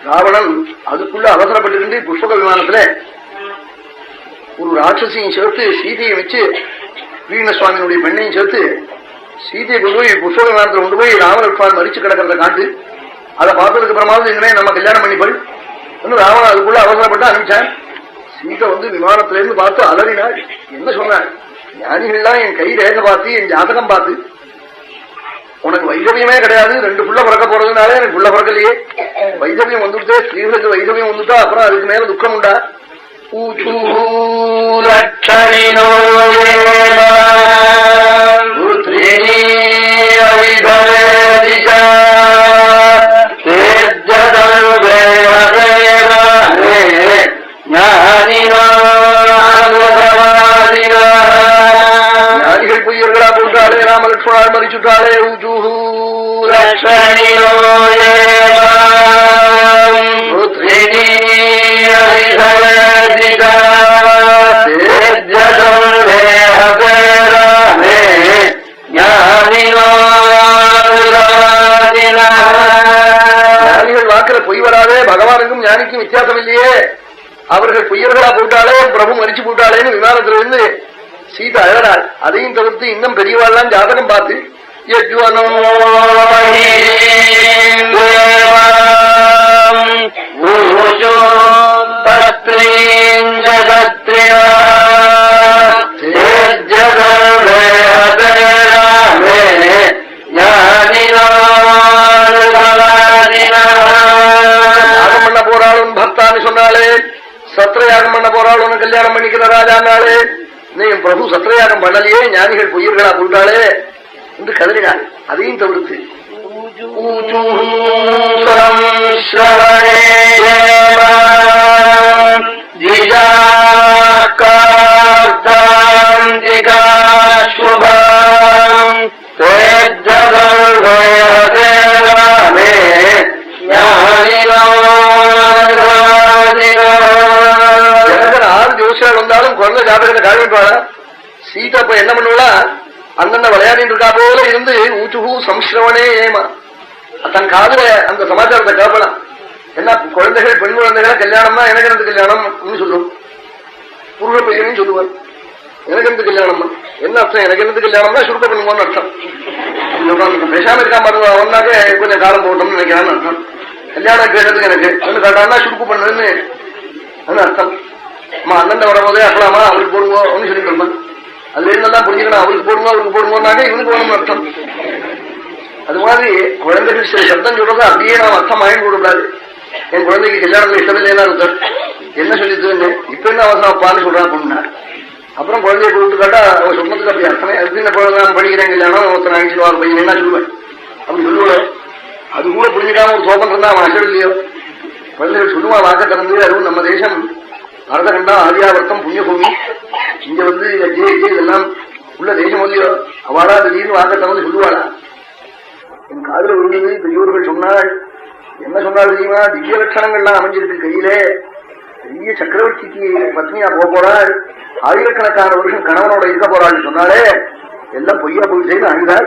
ராவணன் அதுக்குள்ள அவசரப்பட்டு புஷ்பக விமானத்துல ஒரு ராட்சசியும் சேர்த்து சீதையை வச்சு வீண சுவாமியினுடைய பெண்ணையும் சேர்த்து சீதையை கொண்டு போய் புஷ்பக விமானத்துல கொண்டு போய் ராமலட்சுமணன் மறிச்சு கிடக்கிறத காட்டு. அதை பார்த்ததுக்கு அப்புறமாவது இனிமே நம்ம கல்யாணம் பண்ணிப்பள் ராவணன் அதுக்குள்ள அவசரப்பட்டு அனுப்பிச்சான். சீதை விமானத்துல இருந்து பார்த்து அலறினாள். என்ன சொன்னாள்? ஞானிகள்லாம் என் கை ரேகை பார்த்து என் ஜாதகம் பார்த்து உனக்கு வைதவியமே கிடையாது, 2 புள்ள பிறக்க போறதுனால எனக்கு புள்ள பிறக்கலையே, வைதவியம் வந்துட்டே ஸ்ரீகளுக்கு வைதவியம் வந்துட்டா அப்புறம் அதுக்கு மேல துக்கம் உண்டா? ஞானிகள் பொய்யர்களா போட்டாலே ராமலட்சுமணால் மறிச்சுட்டாலே ஞானிகள் வாக்குல பொய் வராதே, பகவானுக்கும் ஞானிக்கும் வித்தியாசம் இல்லையே, அவர்கள் பொய்யர்களா போட்டாலே பிரபு மறிச்சு போட்டாளேன்னு விமானத்துல இருந்து சீதை அழறாள். அதையும் தவிர்த்து இன்னும் பெரியவாள்லாம் ஜாதகம் பார்த்து யாகம் பண்ண போறாளும் பக்தான்னு சொன்னாலே, சத்திரயாகம் பண்ண போறாளும் கல்யாணம் பண்ணிக்கிற ராஜானாலே, நீ பிரபு சத்திரயாகம் பண்ணலையே, ஞானிகள் பொய்யர்களா போட்டாளே என்று கதறினாள். அதையும் தவிர்த்து ஜோசியால் வந்தாலும் குழந்தை ஜாதகத்தை காமிப்பாளா? சீதா இப்ப என்ன பண்ணுவா? அந்தந்த விளையாடிட்டு இருக்கா போல இருந்து ஊச்சுகு சம்ஸ்ரவனே ஏமா தன் காதுல அந்த சமாச்சாரத்தை கேட்கலாம். என்ன குழந்தைகள் பெண் குழந்தைகளை கல்யாணம்னா எனக்கு எனக்கு கல்யாணம் சொல்லும், புருஷ பையனையும் சொல்லுவார் எனக்கு எனக்கு கல்யாணம்னா என்ன அர்த்தம்? எனக்கு எனக்கு கல்யாணம்னா சுருக்க பண்ணுவோம்னு அர்த்தம். பேசாம இருக்கா பாருங்க, அவனாக்க கொஞ்சம் காலம் போட்டோம்னு நினைக்கிறான்னு அர்த்தம். கல்யாணம் கேட்டதுக்கு எனக்கு ஒண்ணு கேட்டான்னா சுருக்கு பண்ணுன்னு அர்த்தம். அம்மா அண்ணன் வரும்போதே அப்பலாமா அவருக்கு போடுவோம் அப்படின்னு சொல்லிட்டு அதுல இருந்தெல்லாம் புரிஞ்சுக்கணும். அவருக்கு போடுவோம் அவருக்கு போடுவோம்னாக்க இவனுக்கு வேணும்னு அர்த்தம். அது மாதிரி குழந்தைகள் சில சப்தம் சொல்றது அப்படியே நாம் அர்த்தம் வாங்கி கூடாது. என் குழந்தைக்கு கல்யாணத்துல இஷ்டமில்லைன்னா இருக்கார் என்ன சொல்லிட்டு இப்ப என்ன அவசரம் அப்பான்னு சொல்றான் பொண்ணா. அப்புறம் குழந்தைய கொடுத்து கேட்டா அவன் சொன்னதுக்கு அப்படி அர்த்தமே அதுக்கு இந்த குழந்தை நான் படிக்கிறேன் கல்யாணம் ஒருத்தர் அனுப்பிச்சுடுவார் பையன் என்ன சொல்லுவேன் அப்படி சொல்லுவேன். அது கூட புரிஞ்சுக்காம ஒரு சோபம் இருந்தா அவன் அசல் இல்லையோ. குழந்தைகள் சொல்லுவா வாக்க திறந்து. அதுவும் நம்ம தேசம் பரதகண்டா ஆதியாவர்த்தம் புண்ணியபூமி, இங்க இதெல்லாம் உள்ள தேசம் இல்லையோ. அவளா திடீர்னு வாக்க திறந்து சொல்லுவாளா? என் காதல விரும்புது பெரியோர்கள் சொன்னாள். என்ன சொன்னாள் தெரியுமா? திவ்ய லட்சணங்கள்லாம் அமைஞ்சிருக்கு கையிலே. பெரிய சக்கரவர்த்திக்கு பத்னியா போறாள், 1000கணக்கான வருஷம் கணவனோட இருக்க போறாள் சொன்னாலே எல்லாம் பொய்யா போயிட்டேன்னு அழுதாள்.